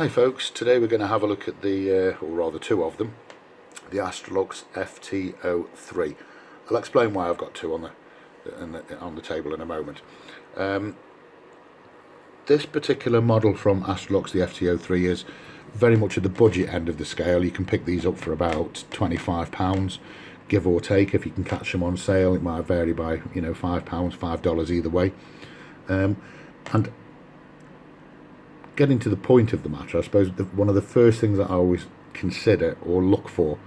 Hi folks, today we're going to have a look at the, or rather two of them, the Astrolux FT03. I'll explain why I've got two on the table in a moment. This particular model from Astrolux, the FT03, is very much at the budget end of the scale. You can pick these up for about £25, give or take. If you can catch them on sale, it might vary by, £5, $5 either way. And getting to the point of the matter, I suppose one of the first things that I always consider or look for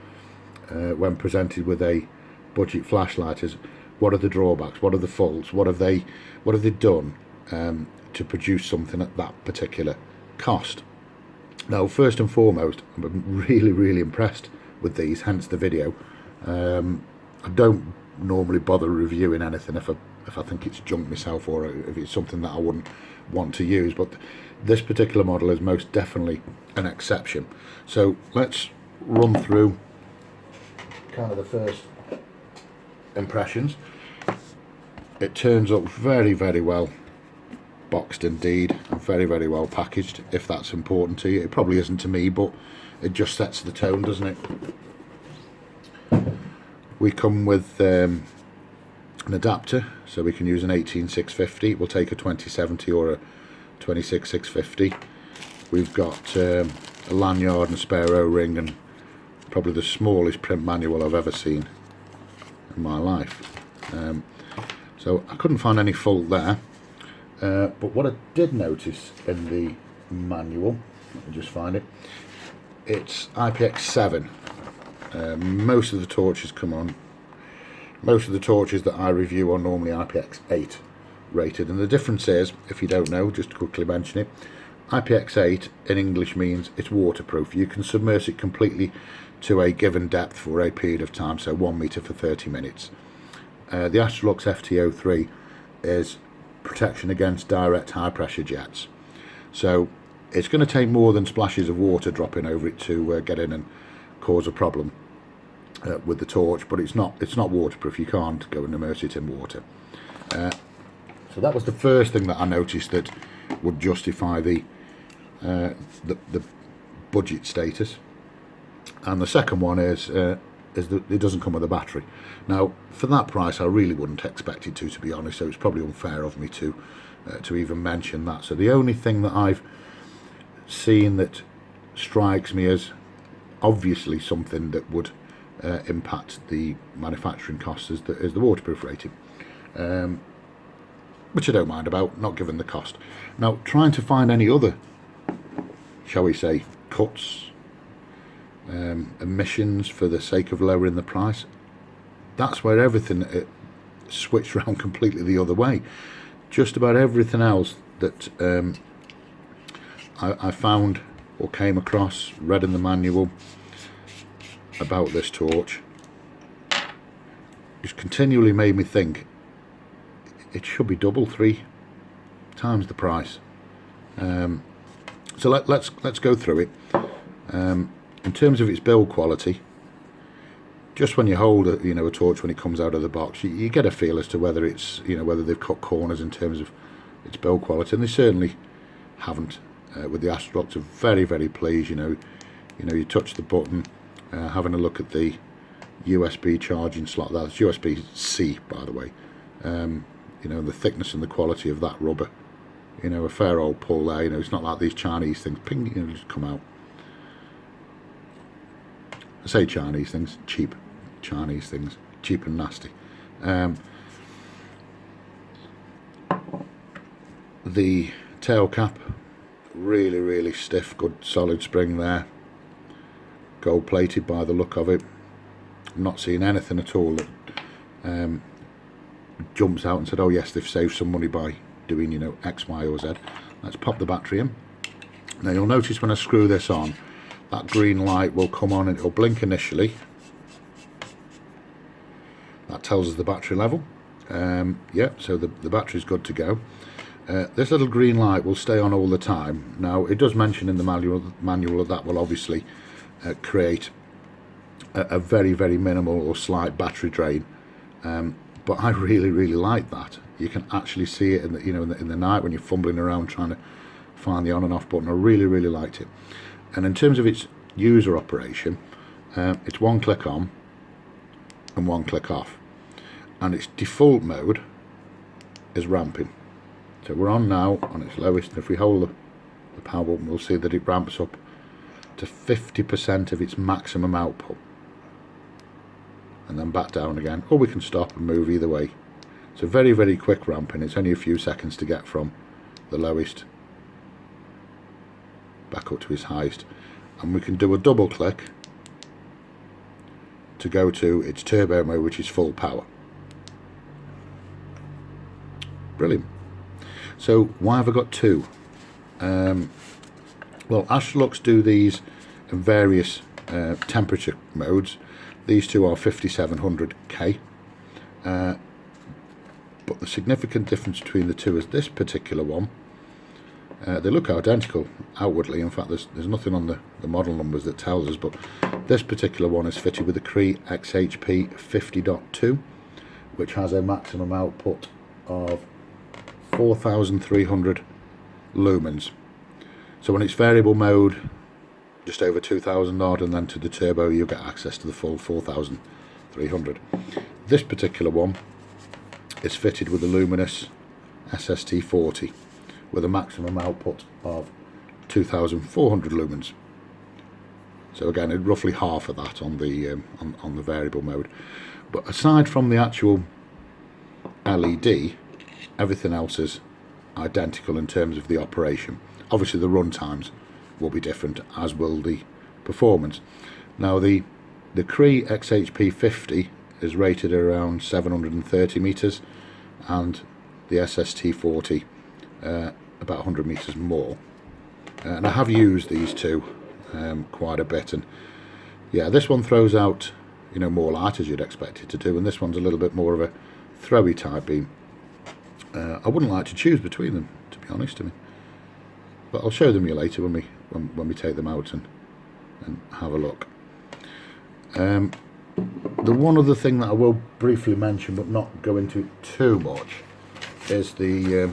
when presented with a budget flashlight is, what are the drawbacks, what are the faults, what have they done to produce something at that particular cost. Now, first and foremost, I'm really impressed with these, hence the video. I don't normally bother reviewing anything if I think it's junk myself, or if it's something that I wouldn't want to use, but this particular model is most definitely an exception. So let's run through kind of the first impressions. It turns up very well boxed indeed, and very well packaged, if that's important to you. It probably isn't to me, but it just sets the tone, doesn't it? We come with an adapter, so we can use an 18650. We'll take a 2070 or a 26650. We've got a lanyard and a spare O-ring, and probably the smallest print manual I've ever seen in my life. So I couldn't find any fault there, but what I did notice in the manual, let me just find it, it's IPX7. Most of the torches come on. Most of the torches that I review are normally IPX8 rated, and the difference is, if you don't know, just to quickly mention it, IPX8 in English means it's waterproof. You can submerge it completely to a given depth for a period of time, so 1 meter for 30 minutes. The Astrolux FT03 is protection against direct high pressure jets, so it's going to take more than splashes of water dropping over it to get in and cause a problem with the torch, but it's not waterproof. You can't go and immerse it in water. So that was the first thing that I noticed that would justify the budget status. And the second one is that it doesn't come with a battery. Now, for that price, I really wouldn't expect it to be honest. So it's probably unfair of me to even mention that. So the only thing that I've seen that strikes me as obviously something that would impact the manufacturing costs is the waterproof rating, which I don't mind about, not given the cost. Now, trying to find any other, shall we say, cuts, emissions for the sake of lowering the price, that's where everything switched around completely the other way. Just about everything else that I found or came across, read in the manual about this torch, just continually made me think it should be double, 3 times the price. So let's go through it. In terms of its build quality, just when you hold a torch when it comes out of the box, you get a feel as to whether it's whether they've cut corners in terms of its build quality, and they certainly haven't. With the Astrolux, I'm very pleased. You touch the button, having a look at the USB charging slot. That's USB-C, by the way. The thickness and the quality of that rubber, a fair old pull there. It's not like these Chinese things, ping, just come out. I say Chinese things, cheap Chinese things, cheap and nasty. The tail cap, really stiff, good solid spring there, gold plated by the look of it. I'm not seeing anything at all that jumps out and said, oh yes, they've saved some money by doing X, Y or Z. Let's pop the battery in. Now you'll notice when I screw this on, that green light will come on and it'll blink initially. That tells us the battery level. Yeah, so the battery's good to go. This little green light will stay on all the time. Now, it does mention in the manual that will obviously create a very minimal or slight battery drain, but I really like that. You can actually see it in the night when you're fumbling around trying to find the on and off button. I really liked it. And in terms of its user operation, it's one click on and one click off, and its default mode is ramping. So we're on now on its lowest, and if we hold the power button, we'll see that it ramps up to 50% of its maximum output, and then back down again, or we can stop and move either way. So very quick ramping. It's only a few seconds to get from the lowest back up to its highest, and we can do a double click to go to its turbo mode, which is full power. Brilliant. So why have I got two? Well, Astrolux do these in various temperature modes. These two are 5700K, but the significant difference between the two is this particular one. They look identical outwardly. In fact, there's nothing on the model numbers that tells us, but this particular one is fitted with the Cree XHP 50.2, which has a maximum output of 4,300 lumens. So when it's variable mode, just over 2,000 odd, and then to the turbo you get access to the full 4,300. This particular one is fitted with the Luminous SST40 with a maximum output of 2,400 lumens. So again, roughly half of that on the variable mode. But aside from the actual LED, everything else is identical in terms of the operation. Obviously the run times will be different, as will the performance. Now the Cree XHP 50 is rated around 730 meters, and the SST40 about 100 meters more. And I have used these two quite a bit, and yeah, this one throws out, you know, more light as you'd expect it to do, and this one's a little bit more of a throwy type beam. I wouldn't like to choose between them, to be honest. But I'll show them you later when we take them out and have a look. The one other thing that I will briefly mention, but not go into too much, is the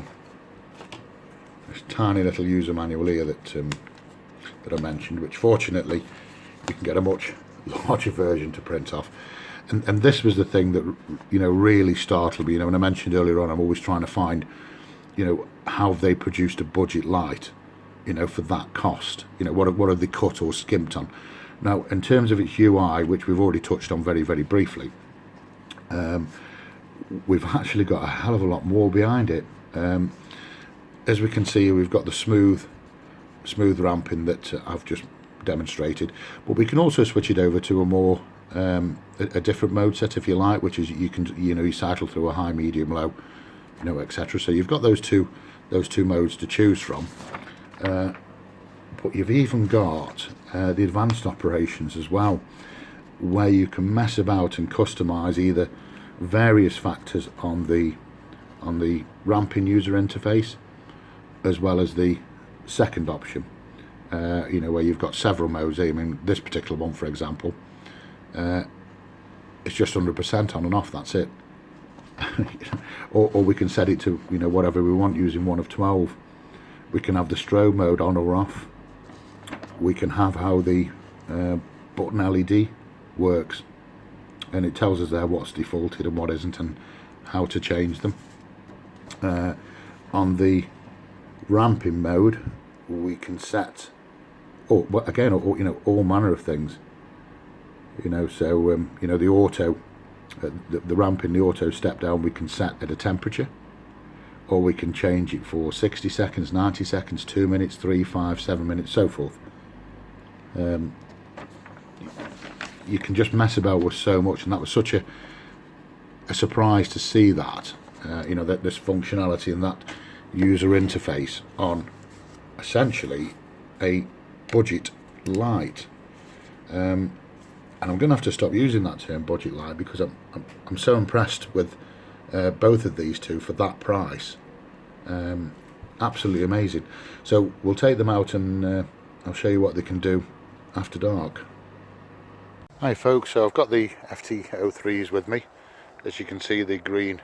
this tiny little user manual here that I mentioned, which fortunately you can get a much larger version to print off. And this was the thing that, you know, really startled me. You know, when I mentioned earlier on, I'm always trying to find, you know, how they produced a budget light, you know, for that cost. You know, what are they cut or skimped on? Now, in terms of its UI, which we've already touched on very briefly, we've actually got a hell of a lot more behind it. As we can see, we've got the smooth ramping that I've just demonstrated, but we can also switch it over to a more a different mode set, if you like, which is you cycle through a high, medium, low, you know, etc. So you've got those two modes to choose from, but you've even got the advanced operations as well, where you can mess about and customize either various factors on the ramping user interface, as well as the second option, you know, where you've got several modes. I mean, this particular one, for example, it's just 100% on and off, that's it. or we can set it to, you know, whatever we want using one of 12. We can have the strobe mode on or off. We can have how the button LED works, and it tells us there what's defaulted and what isn't, and how to change them. On the ramping mode, we can set, you know, all manner of things. You know, so you know, the auto, the ramping, the auto step down, we can set at a temperature, or we can change it for 60 seconds, 90 seconds, 2 minutes, 3, 5, 7 minutes, so forth. You can just mess about with so much, and that was such a surprise to see that, you know, that this functionality and that user interface on essentially a budget light. And I'm going to have to stop using that term, budget light, because I'm so impressed with both of these two for that price. Absolutely amazing. So we'll take them out and I'll show you what they can do after dark. Hi folks, so I've got the FT03s with me. As you can see, the green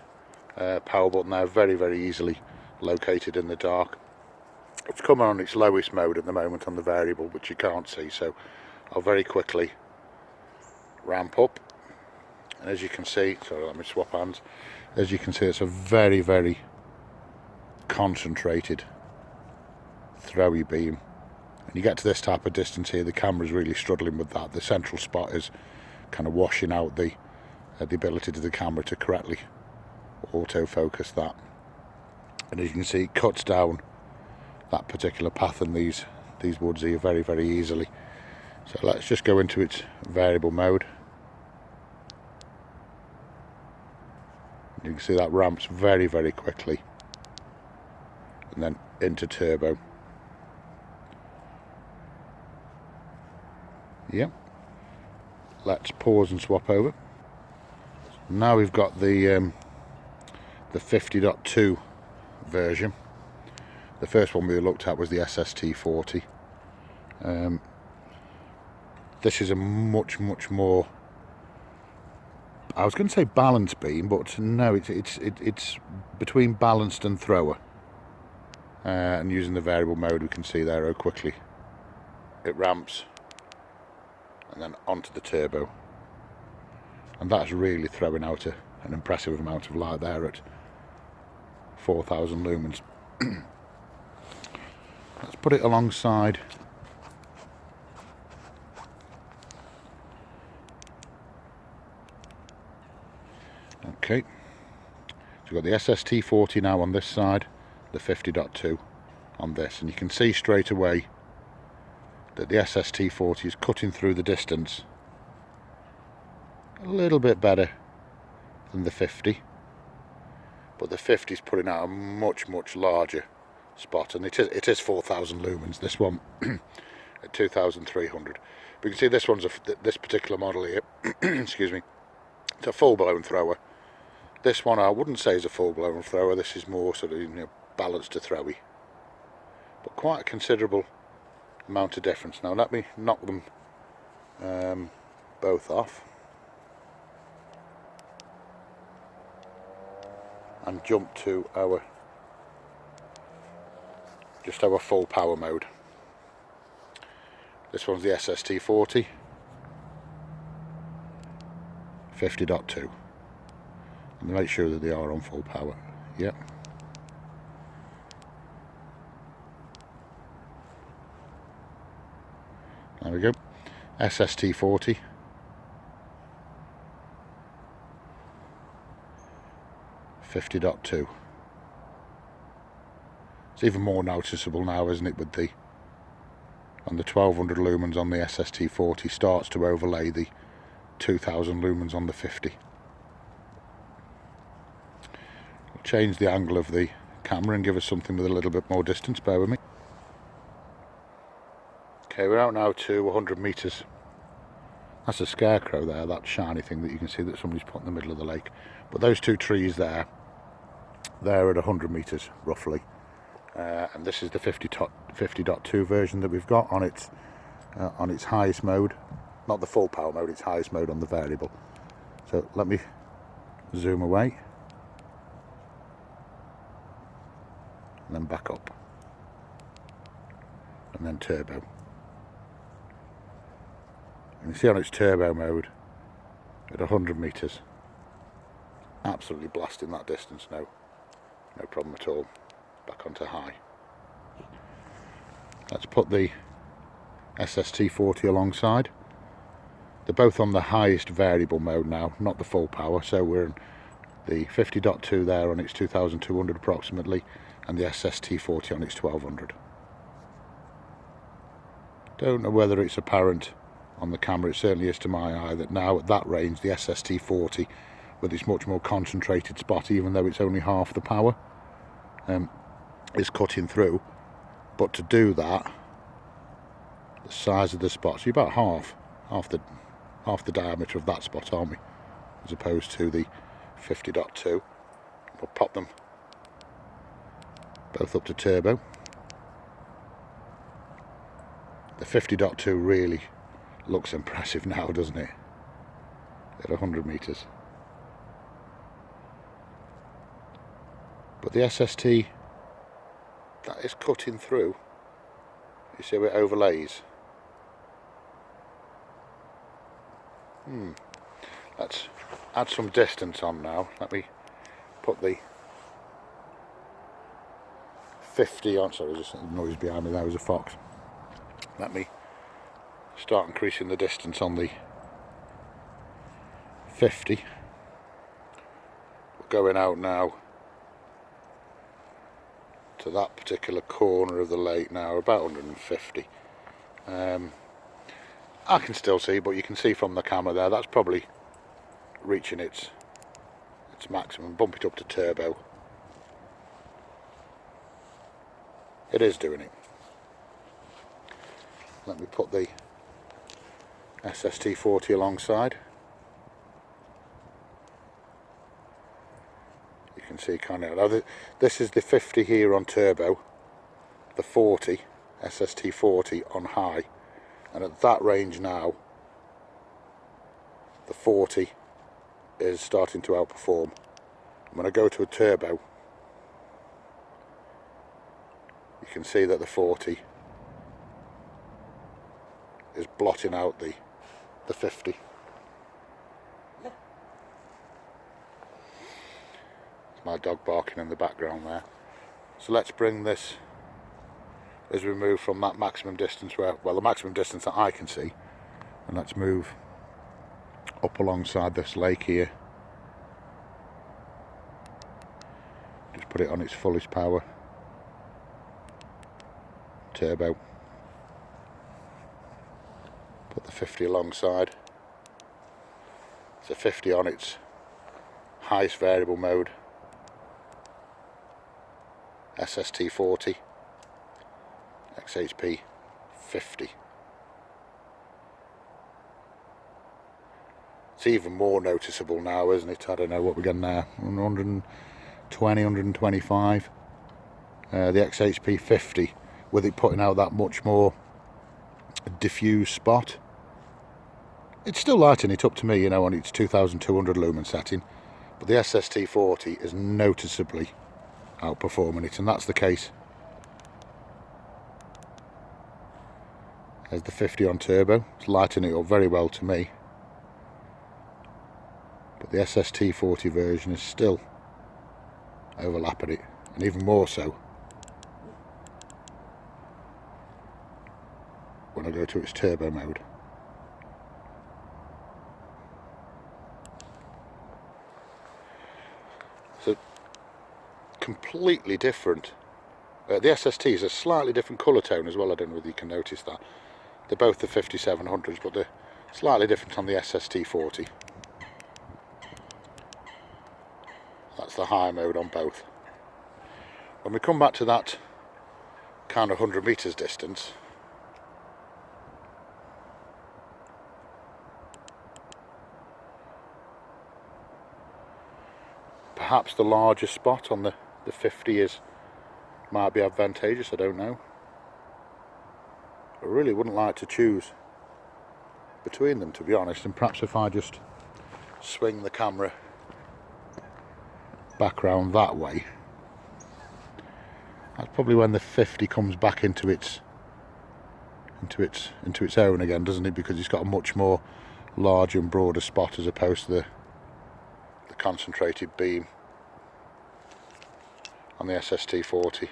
power button there, very easily located in the dark. It's coming on its lowest mode at the moment on the variable, which you can't see, so I'll very quickly ramp up. And as you can see, sorry, let me swap hands. As you can see, it's a very, very concentrated throwy beam. And you get to this type of distance here, the camera's really struggling with that. The central spot is kind of washing out the ability to the camera to correctly autofocus that. And as you can see, it cuts down that particular path in these woods here very, very easily. So let's just go into its variable mode. You can see that ramps very, very quickly, and then into turbo. Yep. Let's pause and swap over. Now we've got the 50.2 version. The first one we looked at was the SST40. This is a much more, I was going to say balanced beam, but no, it's between balanced and thrower. And using the variable mode, we can see there how quickly it ramps, and then onto the turbo. And that's really throwing out an impressive amount of light there at 4,000 lumens. Let's put it alongside okay, so we've got the SST40 now on this side, the 50.2 on this, and you can see straight away that the SST40 is cutting through the distance a little bit better than the 50, but the 50 is putting out a much larger spot, and it is 4,000 lumens, this one at 2,300. But you can see this one's this particular model here excuse me, it's a full-blown thrower. This one I wouldn't say is a full-blown thrower, this is more sort of, you know, balanced to throwy, but quite a considerable amount of difference. Now let me knock them both off and jump to our full power mode. This one's the SST40 50.2, and make sure that they are on full power. Yep. There we go. SST40 50.2. It's even more noticeable now, isn't it, with the 1200 lumens on the SST40 starts to overlay the 2000 lumens on the 50. I'll change the angle of the camera and give us something with a little bit more distance, bear with me. Okay, we're out now to 100 metres. That's a scarecrow there, that shiny thing that you can see that somebody's put in the middle of the lake. But those two trees there, they're at 100 metres roughly. And this is the 50.2 version that we've got on its highest mode. Not the full power mode, its highest mode on the variable. So let me zoom away. And then back up. And then turbo. You can see on its turbo mode at 100 metres, absolutely blasting that distance, no problem at all. Back onto high. Let's put the SST40 alongside. They're both on the highest variable mode now, not the full power, so we're in the 50.2 there on its 2200 approximately, and the SST40 on its 1200. Don't know whether it's apparent on the camera, it certainly is to my eye, that now at that range the SST40 with its much more concentrated spot, even though it's only half the power, is cutting through. But to do that, the size of the spots, you're about half the diameter of that spot, aren't we, as opposed to the 50.2. We'll pop them both up to turbo. The 50.2 really looks impressive now, doesn't it, at 100 metres. But the SST40 that is cutting through. You see how it overlays. Let's add some distance on now. Let me put the 50 on. Sorry, there's a noise behind me. There was a fox. Let me start increasing the distance on the 50. We're going out now to that particular corner of the lake now, about 150. I can still see, but you can see from the camera there, that's probably reaching its maximum. Bump it up to turbo. It is doing it. Let me put the SST40 alongside. You can see kind of, now this is the 50 here on turbo, the 40, SST40 on high, and at that range now, the 40 is starting to outperform. When I go to a turbo, you can see that the 40 is blotting out the 50. My dog barking in the background there. So let's bring this as we move from that maximum distance where, well, the maximum distance that I can see, and let's move up alongside this lake here. Just put it on its fullest power. Turbo. Put the 50 alongside. It's a 50 on its highest variable mode. SST40, XHP 50. It's even more noticeable now, isn't it? I don't know what we're getting there, 120, 125. The XHP 50, with it putting out that much more diffuse spot. It's still lighting it up to me, you know, on its 2200 lumen setting, but the SST40 is noticeably outperforming it, and that's the case. There's the 50 on turbo. It's lighting it up very well to me, but the SST40 version is still overlapping it, and even more so when I go to its turbo mode. So completely different. The SST is a slightly different colour tone as well. I don't know whether you can notice that. They're both the 5700s, but they're slightly different on the SST40. That's the high mode on both. When we come back to that kind of 100 metres distance, perhaps the larger spot on the 50 might be advantageous, I don't know. I really wouldn't like to choose between them, to be honest, and perhaps if I just swing the camera back round that way, that's probably when the 50 comes back into its own again, doesn't it? Because it's got a much more larger and broader spot as opposed to the concentrated beam on the SST40.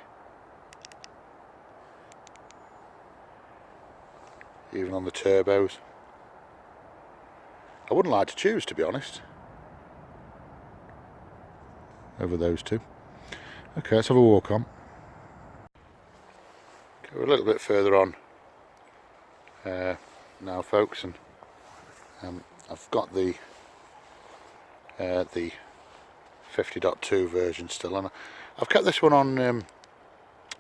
Even on the turbos. I wouldn't like to choose, to be honest, over those two. Okay, let's have a walk on. Okay, we're a little bit further on now, folks, and I've got the 50.2 version still, and I've kept this one on.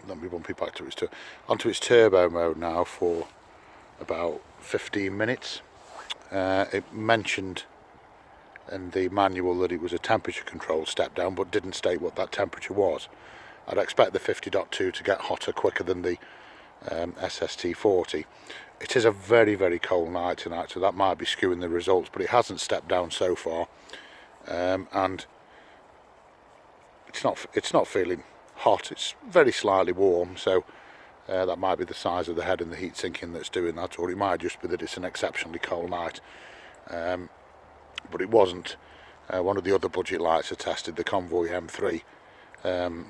Let me bump it back to onto its turbo mode now for about 15 minutes. It mentioned in the manual that it was a temperature control step down, but didn't state what that temperature was. I'd expect the 50.2 to get hotter quicker than the SST40. It is a very, very cold night tonight, so that might be skewing the results, but it hasn't stepped down so far, and it's not feeling hot, it's very slightly warm, so that might be the size of the head and the heat sinking that's doing that, or it might just be that it's an exceptionally cold night. But it wasn't. One of the other budget lights I tested, the Convoy M3,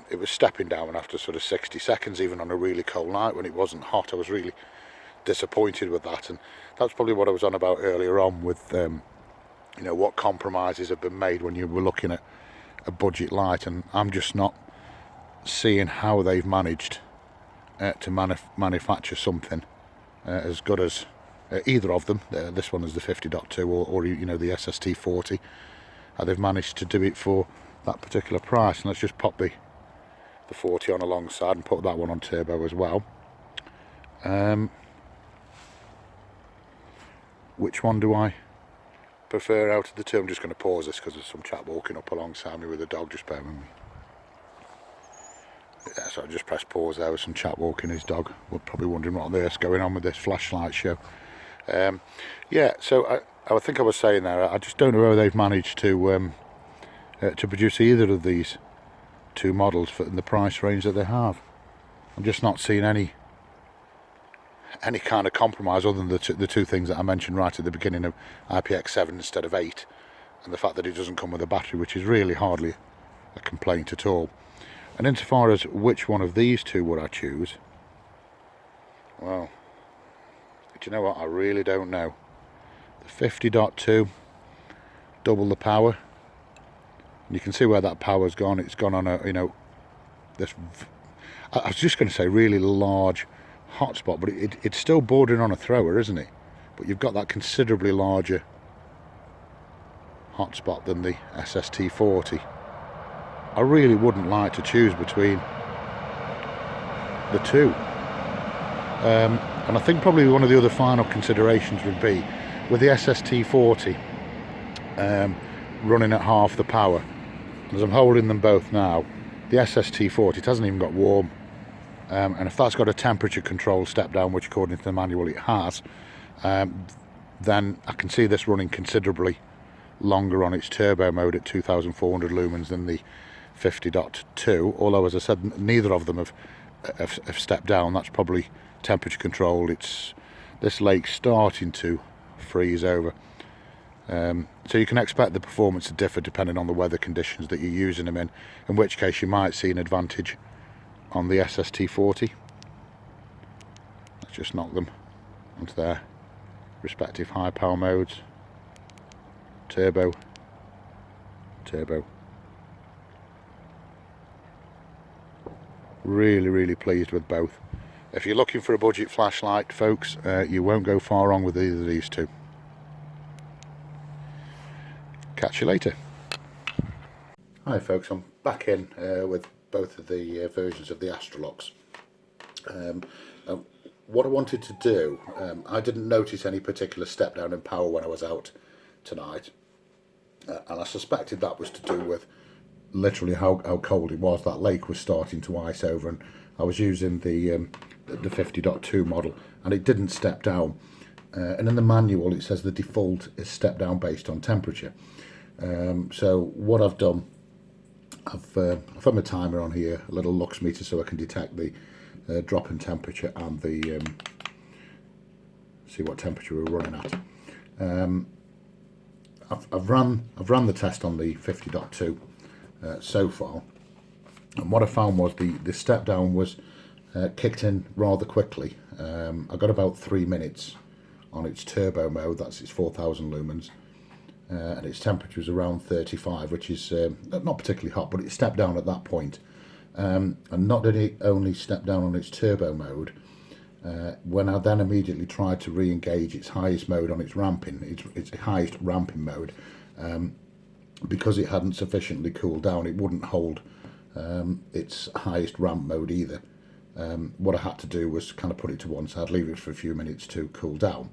it was stepping down after sort of 60 seconds, even on a really cold night when it wasn't hot. I was really disappointed with that, and that's probably what I was on about earlier on with you know, what compromises have been made when you were looking at a budget light, and I'm just not seeing how they've managed to manufacture something as good as either of them. This one is the 50.2 or you know, the SST40. How they've managed to do it for that particular price. And let's just pop the 40 on alongside and put that one on turbo as well. Which one do I prefer out of the two? I'm just going to pause this because there's some chap walking up alongside me with a dog. Just bear with me. Yeah, so I just pressed pause there with some chap walking his dog. We're probably wondering what on earth's going on with this flashlight show. Yeah, so I think I was saying there, I just don't know how they've managed to produce either of these two models for in the price range that they have. I'm just not seeing any kind of compromise other than the two things that I mentioned right at the beginning of IPX7 instead of 8, and the fact that it doesn't come with a battery, which is really hardly a complaint at all. And insofar as which one of these two would I choose, well, do you know what, I really don't know. The 50.2, double the power, and you can see where that power's gone. It's gone on a, you know, this, I was just going to say really large hotspot, but it's still bordering on a thrower, isn't it? But you've got that considerably larger hotspot than the SST40. I really wouldn't like to choose between the two. And I think probably one of the other final considerations would be with the SST40 running at half the power. As I'm holding them both now, the SST40, it hasn't even got warm, and if that's got a temperature control step down, which according to the manual it has, then I can see this running considerably longer on its turbo mode at 2400 lumens than the 50.2, although as I said, neither of them have stepped down. That's probably temperature controlled. This lake's starting to freeze over, so you can expect the performance to differ depending on the weather conditions that you're using them in which case you might see an advantage on the SST40. Let's just knock them onto their respective high power modes. Turbo, turbo. Really pleased with both. If you're looking for a budget flashlight, folks, you won't go far wrong with either of these two. Catch you later. Hi folks, I'm back in with both of the versions of the Astrolux. What I wanted to do, I didn't notice any particular step down in power when I was out tonight, and I suspected that was to do with literally how cold it was. That lake was starting to ice over, and I was using the 50.2 model and it didn't step down, and in the manual it says the default is step down based on temperature. So what I've done, I've had my timer on here, a little lux meter, so I can detect the drop in temperature and the see what temperature we're running at. I've run the test on the 50.2 so far, and what I found was the step down was kicked in rather quickly. I got about 3 minutes on its turbo mode, that's its 4000 lumens, and its temperature was around 35, which is not particularly hot, but it stepped down at that point. And not did it only step down on its turbo mode, when I then immediately tried to re-engage its highest mode on its ramping, its highest ramping mode, because it hadn't sufficiently cooled down, it wouldn't hold its highest ramp mode either. What I had to do was kind of put it to one side, leave it for a few minutes to cool down.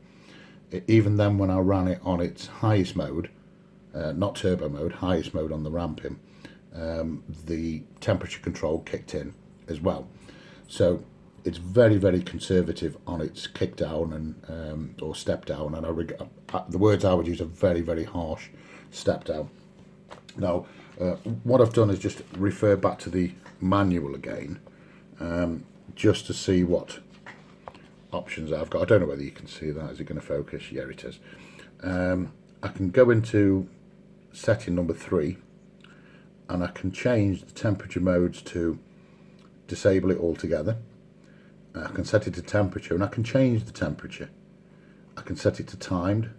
Even then, when I ran it on its highest mode, not turbo mode, highest mode on the ramping, the temperature control kicked in as well. So it's very conservative on its kick down and or step down, and the words I would use are very harsh step down. Now, What I've done is just refer back to the manual again, just to see what options I've got. I don't know whether you can see that. Is it going to focus? Yeah, it is. I can go into setting number 3, and I can change the temperature modes to disable it altogether. I can set it to temperature, and I can change the temperature. I can set it to timed,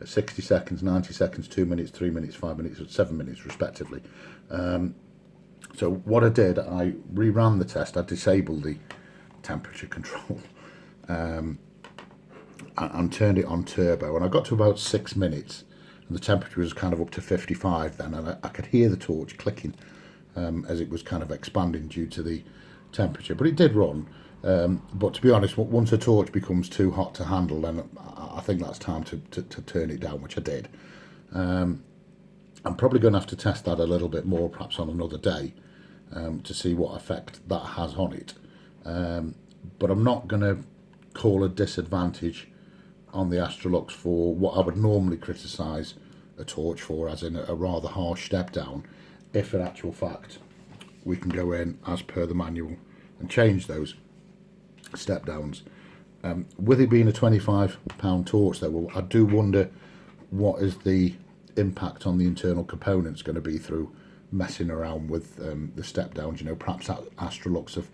60 seconds, 90 seconds, 2 minutes, 3 minutes, 5 minutes, or 7 minutes respectively. So what I did, I reran the test. I disabled the temperature control and turned it on turbo, and I got to about 6 minutes, and the temperature was kind of up to 55 then, and I could hear the torch clicking as it was kind of expanding due to the temperature, but it did run. But to be honest, once a torch becomes too hot to handle, then I think that's time to turn it down, which I did. I'm probably going to have to test that a little bit more, perhaps on another day, to see what effect that has on it. But I'm not going to call a disadvantage on the Astrolux for what I would normally criticise a torch for, as in a rather harsh step down, if in actual fact we can go in as per the manual and change those step downs. With it being a £25 torch though, I do wonder what is the impact on the internal components going to be through messing around with the step downs. You know, perhaps that Astrolux have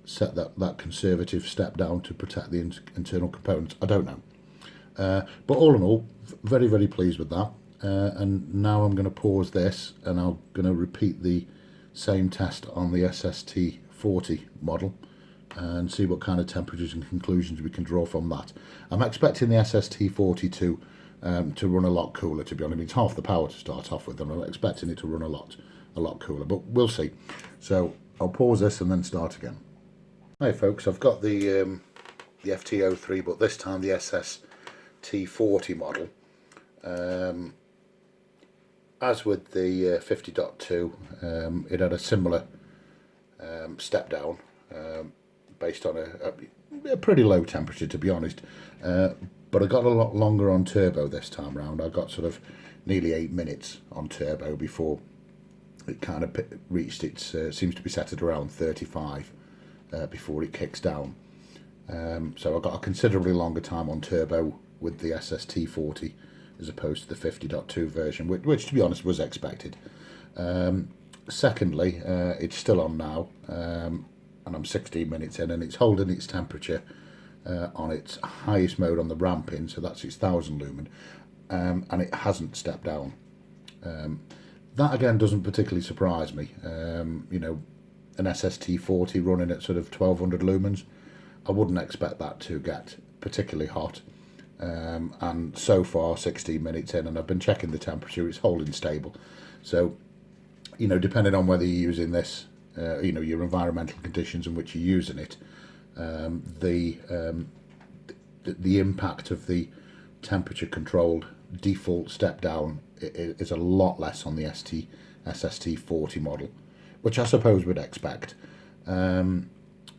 set that conservative step down to protect the internal components. I don't know. But all in all, very, very pleased with that. And now I'm going to pause this, and I'm going to repeat the same test on the SST40 model and see what kind of temperatures and conclusions we can draw from that. I'm expecting the SST40 to run a lot cooler, to be honest. I mean, it's half the power to start off with, and I'm expecting it to run a lot cooler, but we'll see. So I'll pause this and then start again. Hey folks, I've got the FT03, but this time the SST40 model. As with the 50.2, it had a similar step down based on a pretty low temperature, to be honest. But I got a lot longer on turbo this time round. I got sort of nearly 8 minutes on turbo before it kind of reached its, seems to be set at around 35 before it kicks down. So I got a considerably longer time on turbo with the SST40 as opposed to the 50.2 version, which to be honest was expected. Secondly, it's still on now, and I'm 16 minutes in, and it's holding its temperature on its highest mode on the ramping, so that's its 1000 lumen, and it hasn't stepped down. That again doesn't particularly surprise me. You know, an SST40 running at sort of 1200 lumens, I wouldn't expect that to get particularly hot. And so far 16 minutes in, and I've been checking the temperature, it's holding stable. So, you know, depending on whether you're using this, you know, your environmental conditions in which you're using it, the impact of the temperature controlled default step down is a lot less on the SST40 model, which I suppose we'd expect.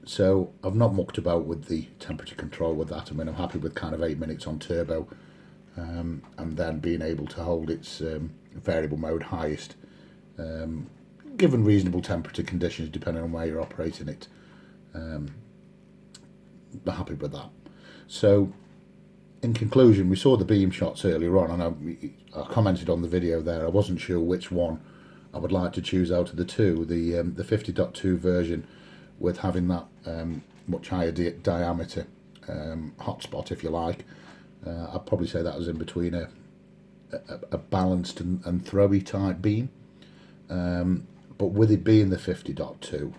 So I've not mucked about with the temperature control with that. I mean, I'm happy with kind of 8 minutes on turbo, and then being able to hold its variable mode highest, given reasonable temperature conditions depending on where you're operating it. I'm happy with that. So in conclusion, we saw the beam shots earlier on, and I commented on the video there. I wasn't sure which one I would like to choose out of the two. The 50.2 version, with having that much higher diameter hotspot, if you like, I'd probably say that was in between a balanced and throwy type beam. But with it being the 50.2,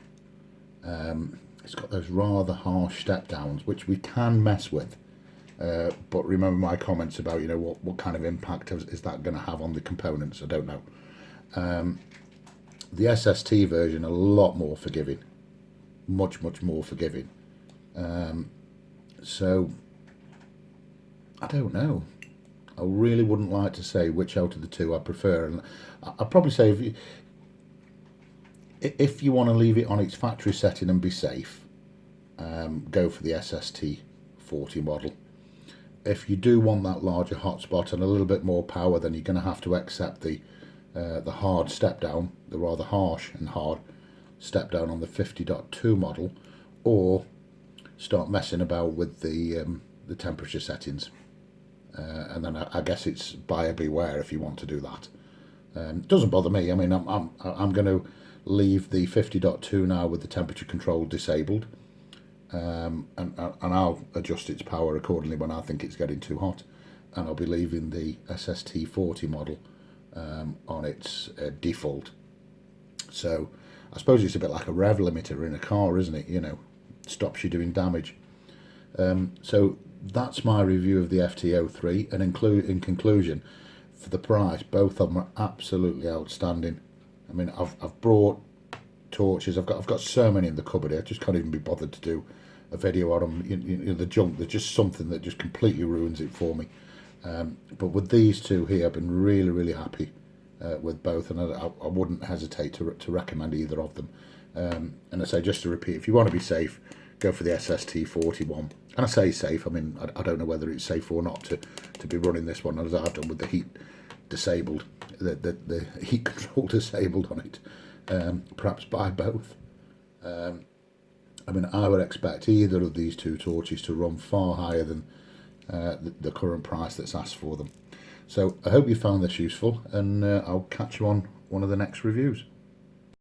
it's got those rather harsh step downs, which we can mess with. But remember my comments about, you know, what kind of impact is that going to have on the components? I don't know. The SST version, a lot more forgiving. Much more forgiving. So I don't know. I really wouldn't like to say which out of the two I prefer, and I'd probably say if you want to leave it on its factory setting and be safe, go for the SST40 model. If you do want that larger hotspot and a little bit more power, then you're going to have to accept the the hard step down, the rather harsh and hard step down on the 50.2 model, or start messing about with the temperature settings. And then I guess it's buyer beware if you want to do that. It doesn't bother me. I mean, I'm going to leave the 50.2 now with the temperature control disabled, and I'll adjust its power accordingly when I think it's getting too hot, and I'll be leaving the SST40 model on its default. So I suppose it's a bit like a rev limiter in a car, isn't it? You know, stops you doing damage. So that's my review of the FT03, and in conclusion, for the price, both of them are absolutely outstanding. I mean, I've brought torches. I've got so many in the cupboard here. I just can't even be bothered to do a video on them. You know, the junk. There's just something that just completely ruins it for me. But with these two here, I've been really happy with both, and I wouldn't hesitate to recommend either of them. And I say, just to repeat, if you want to be safe, go for the SST41. And I say safe, I mean, I don't know whether it's safe or not to be running this one, as I've done with the heat disabled, the heat control disabled on it. Perhaps buy both. I mean, I would expect either of these two torches to run far higher than the current price that's asked for them. So I hope you found this useful, and I'll catch you on one of the next reviews.